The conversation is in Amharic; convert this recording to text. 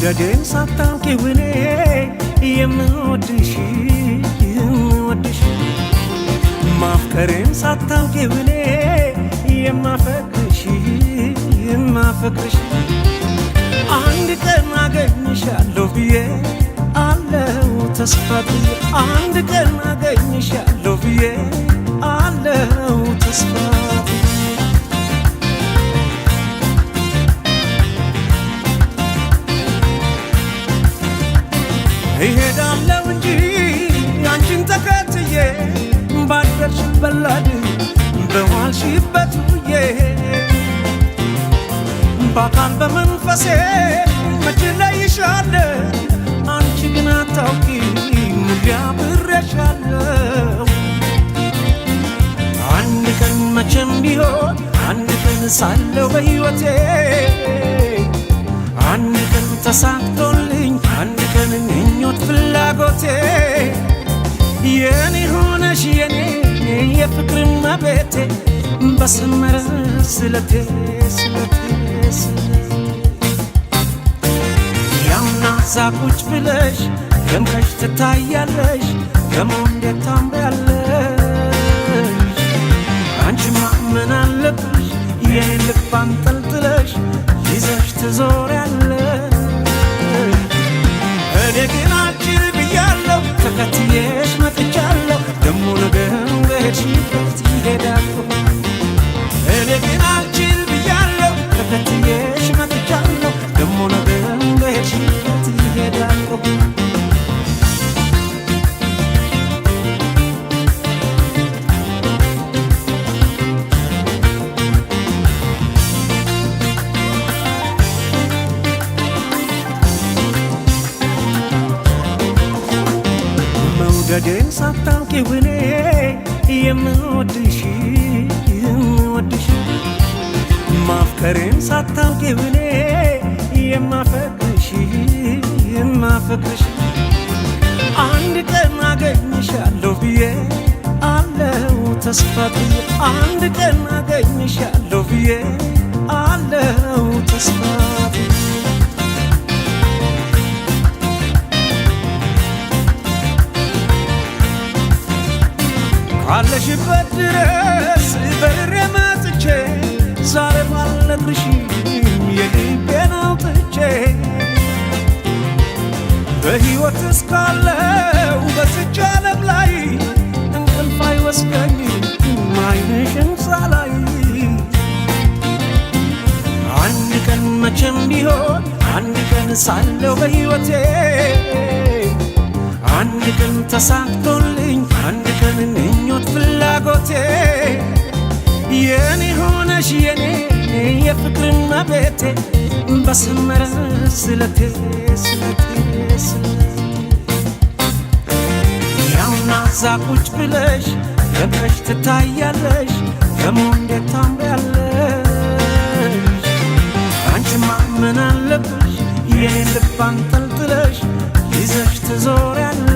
መውደዴን ሳታውቂው እኔ የምወድሽ ማፍቀሬን ሳታውቂው እኔ የማፈቅርሽ አንድ ቀን አገኝሻለሁ ብዬ አለው ተስፋ ብዬ አንድ ቀን አገኝሻለሁ ብዬ አለው ተስፋ እሄዳለሁ እንጂ አንቺን ተከትዬ ባደርሽበት ላድ በዋልሽበት ውዬ በአካል በመንፈሴ መች እለይሻለሁ አንቺ ግን አታውቂም አብሬሻለሁ አንድ ቀን መቼም ቢሆን አንድ ቀን ሳለሁ በሕይወቴ አንድ ቀን ተሳክቶልኝ አንድ ቀን ምኞት ፍላጎቴ የኔ ሆነሽ የኔ የፍቅር እመቤቴ በሰመረ ስለቴ ያውና እዛ ቁጭ ብለሽ ደምቀሽ ትታያለሽ ደግሞ እንዴት ታምሪያለሽ አንቺማ ምን አለብሽ የኔን ልብ አንጠልጥለሽ ይዘሽ ትዞሪያለሽ እኔ ግን አጭር ብያለሁ ተከትዬሽ መጥቻለሁ ደሞ ነገሩ በሄድሽበት ይሄዳለሁ እኔ ግን አጭር ብያለሁ ተከትዬሽ መጥቻለሁ ደሞ ነገሩ በሄድሽበት ይሄዳለሁ መውደዴን ሳታውቂው እኔ የምወድሽ ማፍቀሬን ሳታውቂው እኔ የማፈቅርሽ አንድ ቀን አገኝሻለሁ ብዬ አለው ተስፋ ብዬ አንድ ቀን አገኝሻለሁ ብዬ አለው ተስፋ ካለሽበት ድረስ በሬ መጥቼ ዛሬ ባልነግርሽም የልቤን አውጥቼ በሕይወት እስካለው በዚች ዓለም ላይ እንቅልፍ አይወስደኝም ዓይንሽን ሳላይ አንድ ቀን መቼም ቢሆን አንድ ቀን ሳለሁ በሕይወቴ አንድ ቀን ተሳክቶልኝ አንድ ቀን ምኞት ፍላጎቴ የኔ ሆነሽ የኔ የፍቅር እመቤቴ በሰመረ ስለቴ ያውና እዛ ቁጭ ብለሽ ደምቀሽ ትታያለሽ ደግሞ እንዴት ታምሪያለሽ አንቺማ ምን አለብሽ የኔን ልብ አንጠልጥለሽ ይዘሽ ትዞሪያለሽ